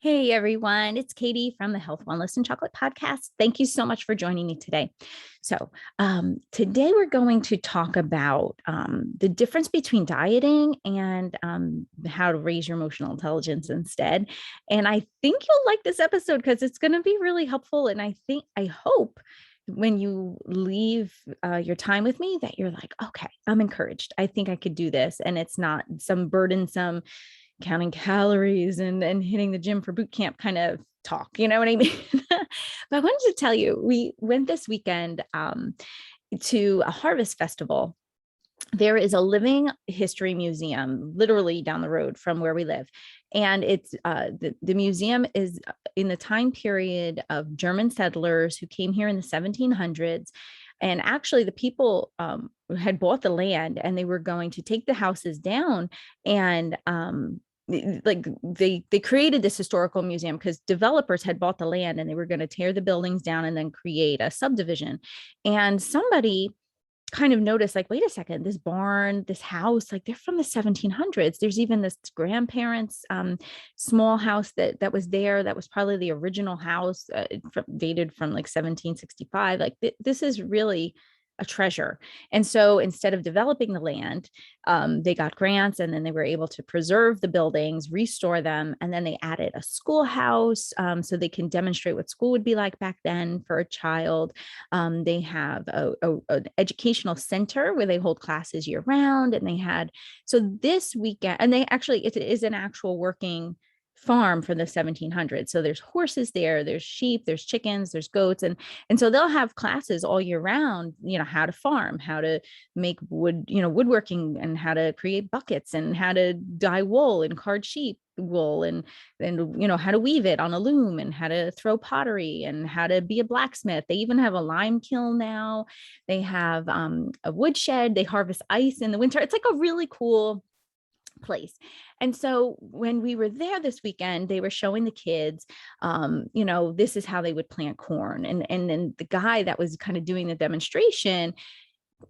Hey everyone, it's Katie from the Health, Wellness, and Chocolate Podcast. Thank you so much for joining me today. Today we're going to talk about the difference between dieting and how to raise your emotional intelligence instead. And I think you'll like this episode because it's going to be really helpful. And I hope when you leave your time with me that you're like, okay, I'm encouraged. I think I could do this. And it's not some burdensome counting calories and hitting the gym for boot camp kind of talk, you know what I mean? But I wanted to tell you, we went this weekend to a harvest festival. There is a living history museum literally down the road from where we live. And it's the museum is in the time period of German settlers who came here in the 1700s. And actually, the people had bought the land and they were going to take the houses down and like they created this historical museum because developers had bought the land and they were going to tear the buildings down and then create a subdivision. And somebody kind of noticed, like, wait a second, this barn, this house, like they're from the 1700s. There's even this grandparents small house that was there that was probably the original house, dated from like 1765. Like this is really a treasure. And so instead of developing the land, they got grants and then they were able to preserve the buildings, restore them. And then they added a schoolhouse so they can demonstrate what school would be like back then for a child. They have an educational center where they hold classes year round. And they had, so this weekend, and they actually, it is an actual working farm from the 1700s. So there's horses there, there's sheep, there's chickens, there's goats. And so they'll have classes all year round, how to farm, how to make wood, woodworking, and how to create buckets, and how to dye wool and card sheep wool, and how to weave it on a loom, and how to throw pottery, and how to be a blacksmith. They even have a lime kiln now. They have a woodshed. They harvest ice in the winter. It's like a really cool place. And so when we were there this weekend, they were showing the kids, this is how they would plant corn. And then the guy that was kind of doing the demonstration,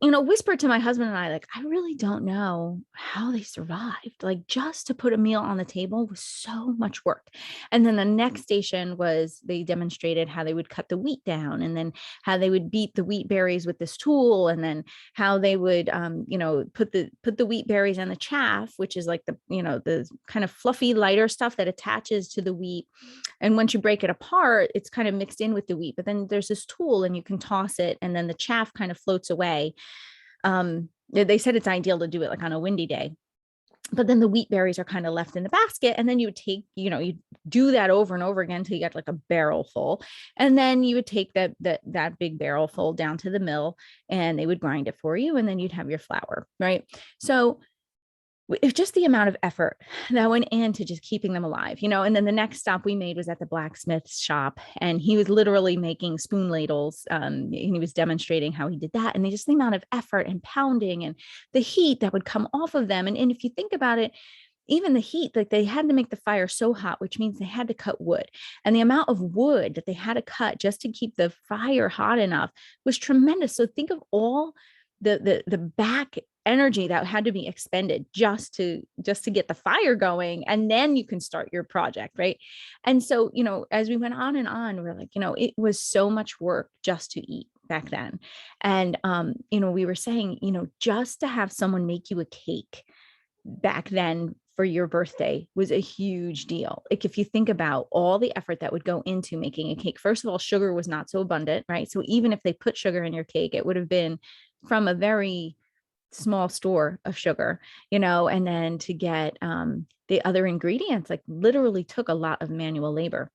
whispered to my husband and I, like, I really don't know how they survived. Like, just to put a meal on the table was so much work. And then the next station was they demonstrated how they would cut the wheat down, and then how they would beat the wheat berries with this tool, and then how they would, put the wheat berries in the chaff, which is like the kind of fluffy, lighter stuff that attaches to the wheat. And once you break it apart, it's kind of mixed in with the wheat. But then there's this tool, and you can toss it, and then the chaff kind of floats away. They said it's ideal to do it like on a windy day, but then the wheat berries are kind of left in the basket. And then you would take, you do that over and over again until you get like a barrel full. And then you would take that big barrel full down to the mill, and they would grind it for you. And then you'd have your flour, right? So it's just the amount of effort that went into just keeping them alive, and then the next stop we made was at the blacksmith's shop, and he was literally making spoon ladles. And he was demonstrating how he did that. And just the amount of effort and pounding and the heat that would come off of them. And if you think about it, even the heat, like they had to make the fire so hot, which means they had to cut wood. And the amount of wood that they had to cut just to keep the fire hot enough was tremendous. So think of all the back energy that had to be expended just to get the fire going, and then you can start your project, right? And so as we went on and on, we're like, it was so much work just to eat back then. And we were saying, just to have someone make you a cake back then for your birthday was a huge deal. Like, if you think about all the effort that would go into making a cake, first of all, sugar was not so abundant, right? So even if they put sugar in your cake, it would have been from a very small store of sugar, and then to get the other ingredients, like, literally took a lot of manual labor.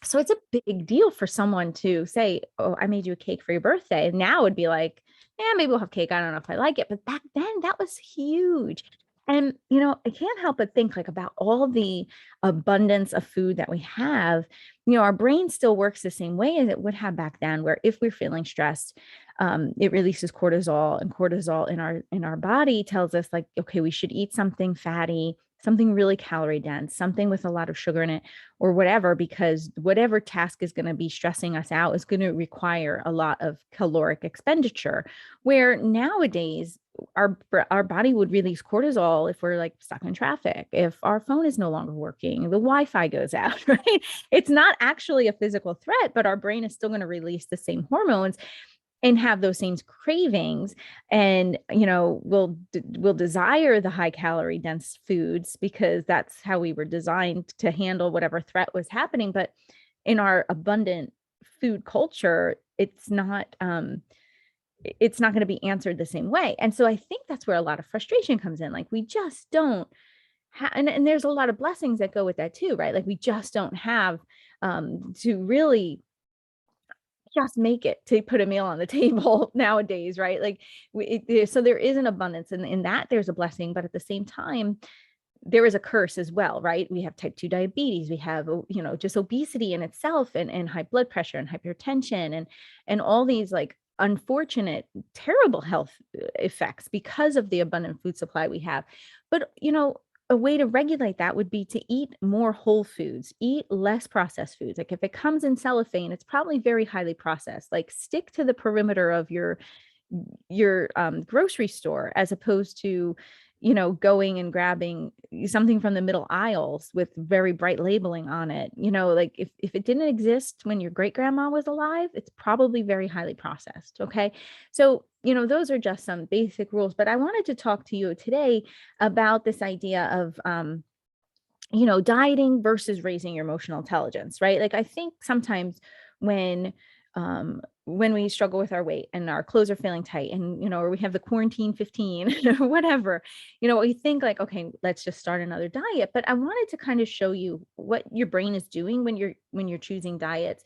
So it's a big deal for someone to say, oh, I made you a cake for your birthday. And now it'd be like, yeah, maybe we'll have cake. I don't know if I like it. But back then that was huge. And, I can't help but think, like, about all the abundance of food that we have. Our brain still works the same way as it would have back then, where if we're feeling stressed, it releases cortisol, and cortisol in our body tells us, like, okay, we should eat something fatty something really calorie dense, something with a lot of sugar in it or whatever, because whatever task is going to be stressing us out is going to require a lot of caloric expenditure. Where nowadays our body would release cortisol if we're like stuck in traffic, if our phone is no longer working, the Wi-Fi goes out, right? It's not actually a physical threat, but our brain is still going to release the same hormones and have those same cravings, and we'll desire the high calorie dense foods because that's how we were designed to handle whatever threat was happening. But in our abundant food culture, it's not going to be answered the same way. And so I think that's where a lot of frustration comes in. Like we just don't have, and there's a lot of blessings that go with that too, right? Like we just don't have to really just make it to put a meal on the table nowadays, right? Like so there is an abundance, and in that there's a blessing, but at the same time, there is a curse as well, right? We have type 2 diabetes, we have, just obesity in itself, and high blood pressure and hypertension, and all these like unfortunate, terrible health effects because of the abundant food supply we have. But, a way to regulate that would be to eat more whole foods, eat less processed foods. Like if it comes in cellophane, it's probably very highly processed. Like stick to the perimeter of your grocery store, as opposed to going and grabbing something from the middle aisles with very bright labeling on it. Like if it didn't exist when your great grandma was alive, it's probably very highly processed. Okay. So, those are just some basic rules, but I wanted to talk to you today about this idea of, dieting versus raising your emotional intelligence, right? Like I think sometimes when we struggle with our weight and our clothes are feeling tight, and or we have the quarantine 15 or whatever, we think like, okay, let's just start another diet. But I wanted to kind of show you what your brain is doing when you're choosing diets,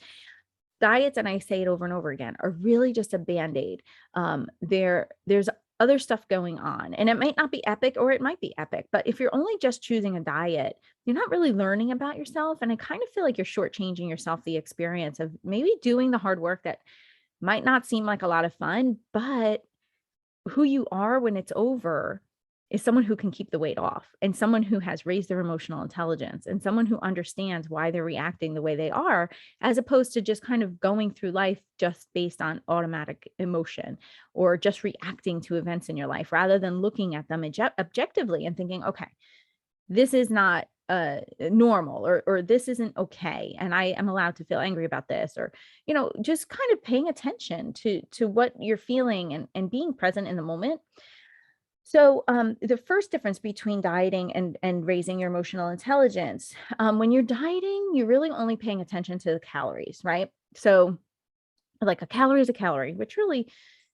and I say it over and over again, are really just a band-aid. There's other stuff going on, and it might not be epic, or it might be epic, but if you're only just choosing a diet, you're not really learning about yourself. And I kind of feel like you're shortchanging yourself the experience of maybe doing the hard work that might not seem like a lot of fun, but who you are when it's over is someone who can keep the weight off, and someone who has raised their emotional intelligence, and someone who understands why they're reacting the way they are, as opposed to just kind of going through life just based on automatic emotion, or just reacting to events in your life rather than looking at them objectively and thinking, okay, this is not normal, or this isn't okay, and I am allowed to feel angry about this, or just kind of paying attention to what you're feeling, and being present in the moment. So the first difference between dieting and raising your emotional intelligence, when you're dieting, you're really only paying attention to the calories, right? So like a calorie is a calorie, which really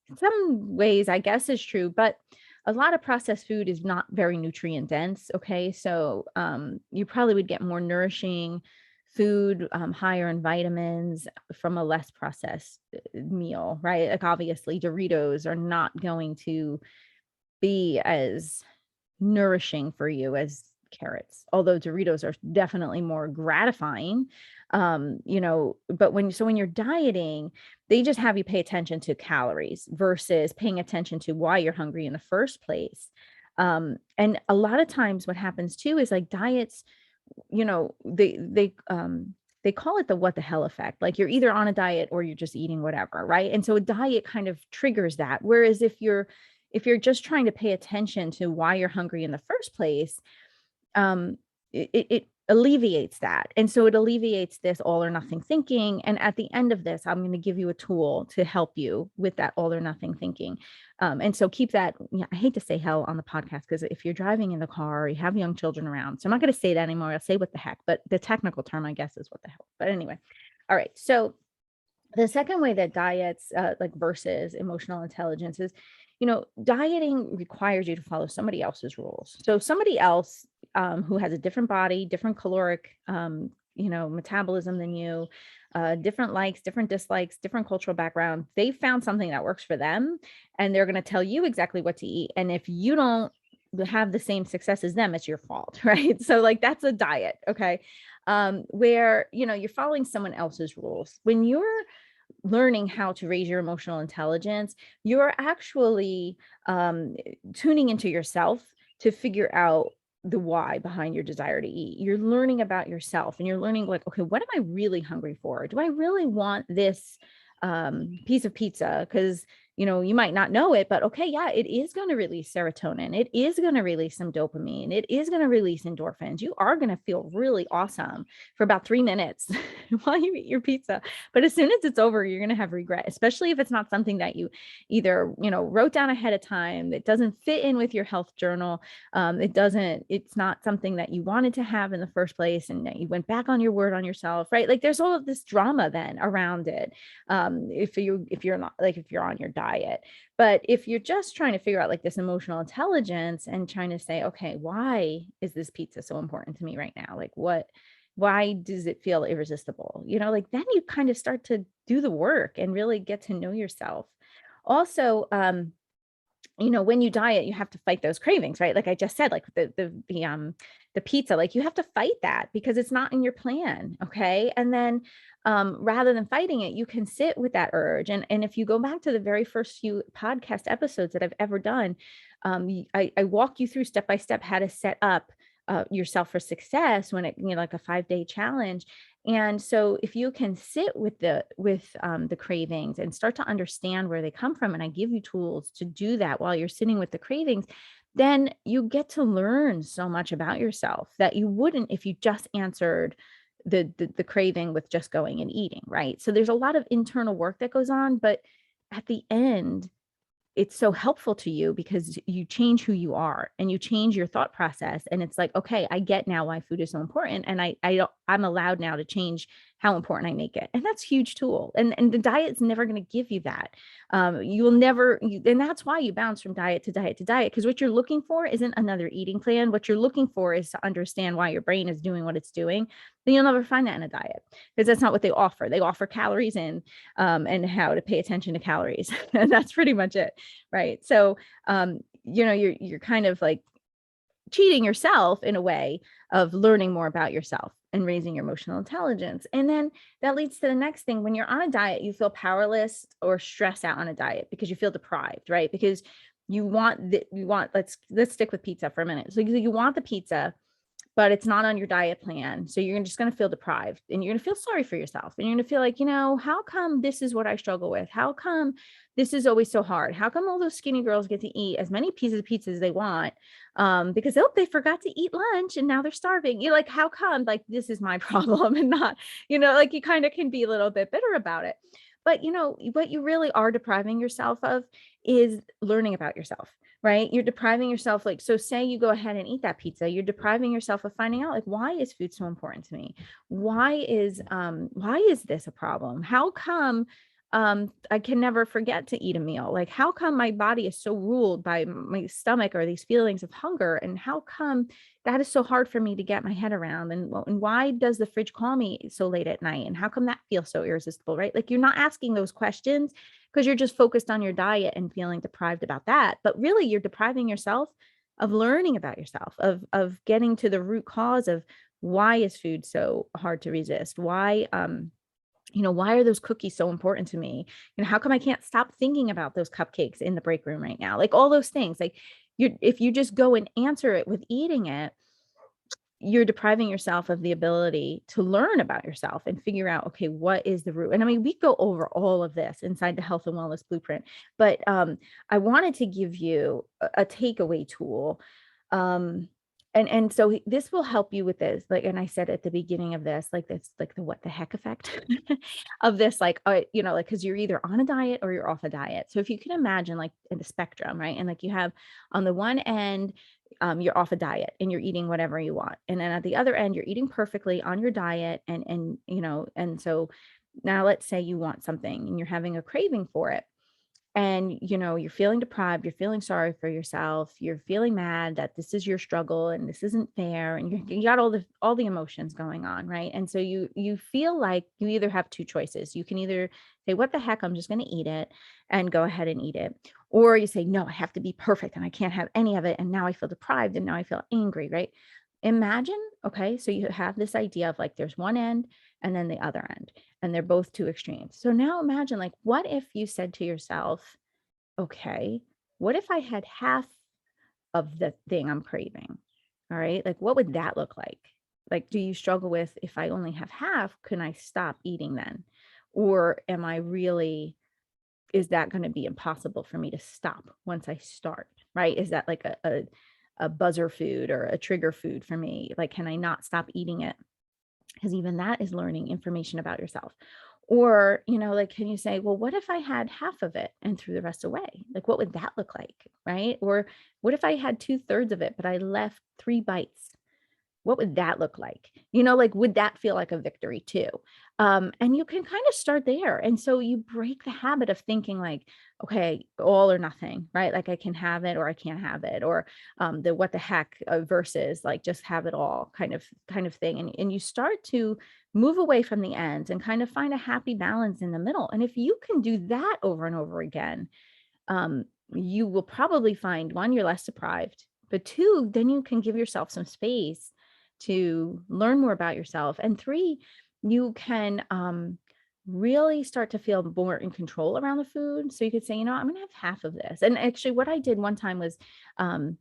in some ways I guess is true, but a lot of processed food is not very nutrient dense. Okay. So you probably would get more nourishing food, higher in vitamins from a less processed meal, right? Like obviously Doritos are not going to be as nourishing for you as carrots, although Doritos are definitely more gratifying. But when you're dieting, they just have you pay attention to calories versus paying attention to why you're hungry in the first place. And a lot of times what happens too is like diets, they call it the what the hell effect. Like you're either on a diet or you're just eating whatever, right? And so a diet kind of triggers that. Whereas if you're just trying to pay attention to why you're hungry in the first place, it alleviates that. And so it alleviates this all or nothing thinking. And at the end of this, I'm going to give you a tool to help you with that all or nothing thinking. And so keep that. Yeah, I hate to say hell on the podcast, because if you're driving in the car or you have young children around, so I'm not going to say that anymore. I'll say what the heck, but the technical term, I guess, is what the hell. But anyway. All right. So the second way that diets like versus emotional intelligence is, dieting requires you to follow somebody else's rules. So somebody else who has a different body, different caloric, metabolism than you, different likes, different dislikes, different cultural background, they found something that works for them, and they're going to tell you exactly what to eat. And if you don't have the same success as them, it's your fault, right? So like that's a diet, okay? Where, you're following someone else's rules. When you're learning how to raise your emotional intelligence, you're actually tuning into yourself to figure out the why behind your desire to eat. You're learning about yourself, and you're learning like, okay, what am I really hungry for? Do I really want this piece of pizza? Because you might not know it, but okay, yeah, it is going to release serotonin. It is going to release some dopamine. It is going to release endorphins. You are going to feel really awesome for about 3 minutes while you eat your pizza. But as soon as it's over, you're going to have regret, especially if it's not something that you either, wrote down ahead of time, that doesn't fit in with your health journal. It's not something that you wanted to have in the first place, and that you went back on your word on yourself, right? Like there's all of this drama then around it. If you're not, like, if you're on your diet. But if you're just trying to figure out like this emotional intelligence and trying to say, okay, why is this pizza so important to me right now? Like why does it feel irresistible? Like then you kind of start to do the work and really get to know yourself. Also, when you diet, you have to fight those cravings, right? Like I just said, like the pizza, like you have to fight that because it's not in your plan. Okay. And then rather than fighting it, you can sit with that urge. And if you go back to the very first few podcast episodes that I've ever done, I walk you through step by step how to set up yourself for success when like a 5-day challenge. And so if you can sit with the cravings and start to understand where they come from, and I give you tools to do that while you're sitting with the cravings, then you get to learn so much about yourself that you wouldn't if you just answered the craving with just going and eating, right? So there's a lot of internal work that goes on, but at the end, it's so helpful to you because you change who you are and you change your thought process. And it's like, okay, I get now why food is so important. And I'm allowed now to change how important I make it. And that's a huge tool. And the diet's never going to give you that. You will never, and that's why you bounce from diet to diet to diet. Because what you're looking for isn't another eating plan. What you're looking for is to understand why your brain is doing what it's doing. Then you'll never find that in a diet because that's not what they offer. They offer calories in and how to pay attention to calories. And that's pretty much it. Right. So, you're kind of like cheating yourself in a way of learning more about yourself and raising your emotional intelligence. And then that leads to the next thing. When you're on a diet, you feel powerless or stressed out on a diet because you feel deprived, right? Because let's stick with pizza for a minute. So you want the pizza, but it's not on your diet plan. So you're just going to feel deprived and you're going to feel sorry for yourself. And you're going to feel like, how come this is what I struggle with? How come this is always so hard? How come all those skinny girls get to eat as many pieces of pizza as they want? Because they forgot to eat lunch and now they're starving. You're like, how come like this is my problem and not, like you kind of can be a little bit bitter about it. But what you really are depriving yourself of is learning about yourself. Right? You're depriving yourself. Like, so say you go ahead and eat that pizza, you're depriving yourself of finding out like, why is food so important to me? Why is this a problem? How come I can never forget to eat a meal? Like, how come my body is so ruled by my stomach or these feelings of hunger? And how come that is so hard for me to get my head around? And why does the fridge call me so late at night? And how come that feels so irresistible, right? Like you're not asking those questions because you're just focused on your diet and feeling deprived about that. But really you're depriving yourself of learning about yourself, of getting to the root cause of why is food so hard to resist? Why, why are those cookies so important to me? How come I can't stop thinking about those cupcakes in the break room right now? Like all those things, like if you just go and answer it with eating it, you're depriving yourself of the ability to learn about yourself and figure out, okay, what is the root? And I mean, we go over all of this inside the Health and Wellness Blueprint, but I wanted to give you a takeaway tool. And so this will help you with this. Like, and I said at the beginning of this, like this, like the what the heck effect of this, like, like, cause you're either on a diet or you're off a diet. So if you can imagine like in the spectrum, right? And like you have on the one end, you're off a diet and you're eating whatever you want. And then at the other end, you're eating perfectly on your diet. And so now let's say you want something and you're having a craving for it. And, you're feeling deprived, you're feeling sorry for yourself, you're feeling mad that this is your struggle and this isn't fair. And you got all the emotions going on. Right. And so you feel like you either have two choices. You can either say, what the heck, I'm just going to eat it and go ahead and eat it. Or you say, no, I have to be perfect and I can't have any of it. And now I feel deprived and now I feel angry. Right. Imagine, okay, so you have this idea of like, there's one end and then the other end, and they're both two extremes. So now imagine like, what if you said to yourself, okay, what if I had half of the thing I'm craving? All right. Like, what would that look like? Like, do you struggle with, if I only have half, can I stop eating then? Or am I really, is that going to be impossible for me to stop once I start? Right. Is that like a buzzer food or a trigger food for me? Like, can I not stop eating it? Because even that is learning information about yourself. Or, like, can you say, well, what if I had half of it and threw the rest away? Like, what would that look like? Right. Or what if I had 2/3 of it, but I left 3 bites? What would that look like? Like, would that feel like a victory too? And you can kind of start there. And so you break the habit of thinking like, okay, all or nothing, right? Like, I can have it or I can't have it, or the what the heck versus like just have it all kind of thing. And you start to move away from the ends and kind of find a happy balance in the middle. And if you can do that over and over again, you will probably find, one, you're less deprived, but two, then you can give yourself some space to learn more about yourself. And three, you can really start to feel more in control around the food. So you could say, I'm going to have half of this. And actually, what I did one time was, and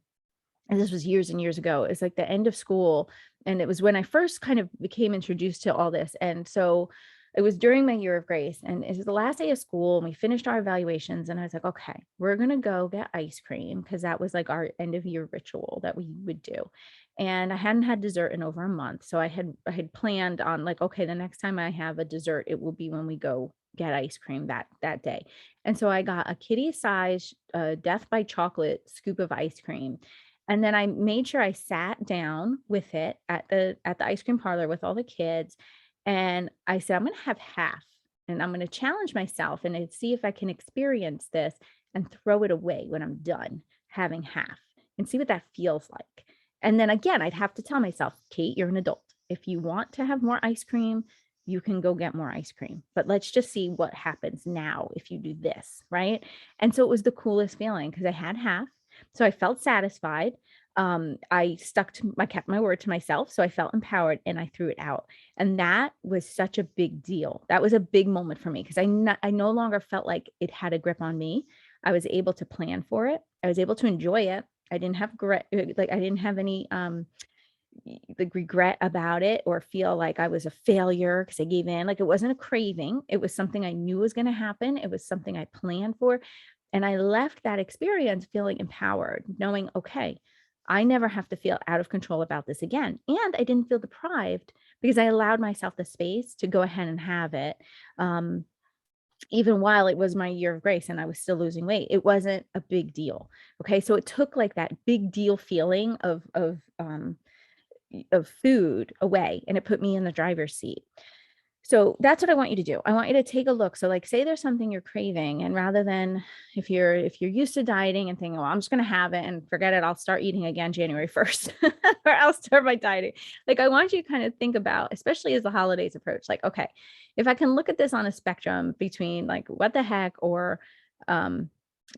this was years and years ago, it's like the end of school. And it was when I first kind of became introduced to all this. And so it was during my year of grace, and it was the last day of school, and we finished our evaluations. And I was like, okay, we're going to go get ice cream, because that was like our end of year ritual that we would do. And I hadn't had dessert in over a month. So I had planned on like, okay, the next time I have a dessert, it will be when we go get ice cream that day. And so I got a kitty size Death by Chocolate scoop of ice cream. And then I made sure I sat down with it at the ice cream parlor with all the kids. And I said, I'm going to have half, and I'm going to challenge myself and see if I can experience this and throw it away when I'm done having half, and see what that feels like. And then again, I'd have to tell myself, Kate, you're an adult. If you want to have more ice cream, you can go get more ice cream. But let's just see what happens now if you do this, right? And so it was the coolest feeling, because I had half. So I felt satisfied. I kept my word to myself. So I felt empowered, and I threw it out. And that was such a big deal. That was a big moment for me, because I no longer felt like it had a grip on me. I was able to plan for it. I was able to enjoy it. I didn't have I didn't have any like regret about it, or feel like I was a failure because I gave in. Like, it wasn't a craving. It was something I knew was going to happen. It was something I planned for. And I left that experience feeling empowered, knowing, okay, I never have to feel out of control about this again. And I didn't feel deprived, because I allowed myself the space to go ahead and have it. Even while it was my year of grace and I was still losing weight, it wasn't a big deal. Okay. So it took like that big deal feeling of food away, and it put me in the driver's seat. So that's what I want you to do. I want you to take a look. So like, say there's something you're craving, and rather than, if you're used to dieting and thinking, well, I'm just going to have it and forget it, I'll start eating again January 1st, or I'll start my dieting. Like, I want you to kind of think about, especially as the holidays approach, like, okay, if I can look at this on a spectrum between like, what the heck, um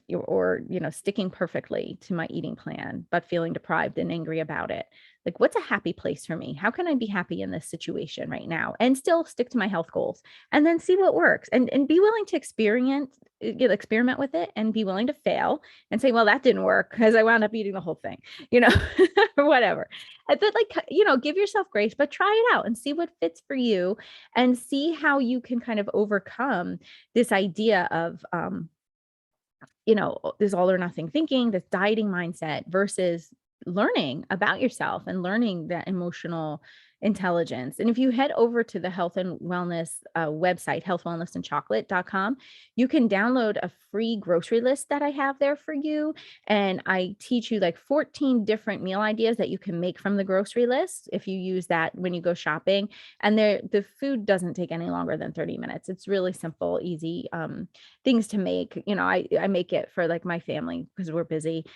or sticking perfectly to my eating plan but feeling deprived and angry about it, like, what's a happy place for me? How can I be happy in this situation right now and still stick to my health goals? And then see what works, and be willing to experiment with it, and be willing to fail and say, well, that didn't work because I wound up eating the whole thing, or whatever. But like, give yourself grace, but try it out and see what fits for you, and see how you can kind of overcome this idea of this all or nothing thinking, this dieting mindset, versus learning about yourself and learning that emotional intelligence. And if you head over to the health and wellness website, healthwellnessandchocolate.com, you can download a free grocery list that I have there for you. And I teach you like 14 different meal ideas that you can make from the grocery list if you use that when you go shopping. And the food doesn't take any longer than 30 minutes. It's really simple, easy things to make. I make it for like my family because we're busy.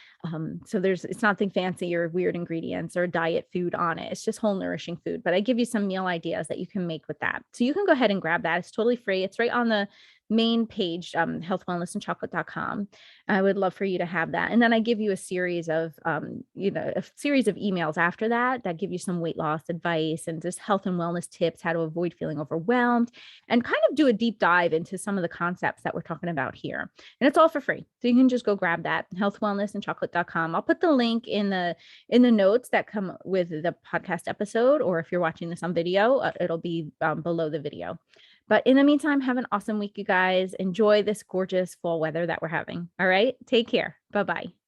So it's nothing fancy or weird ingredients or diet food on it. It's just whole nourishing food. But I give you some meal ideas that you can make with that. So you can go ahead and grab that. It's totally free. It's right on the main page, healthwellnessandchocolate.com. I would love for you to have that. And then I give you a series of, a series of emails after that give you some weight loss advice and just health and wellness tips, how to avoid feeling overwhelmed, and kind of do a deep dive into some of the concepts that we're talking about here. And it's all for free. So you can just go grab that, healthwellnessandchocolate.com. I'll put the link in the notes that come with the podcast episode, or if you're watching this on video, it'll be below the video. But in the meantime, have an awesome week, you guys. Enjoy this gorgeous fall weather that we're having. All right. Take care. Bye-bye.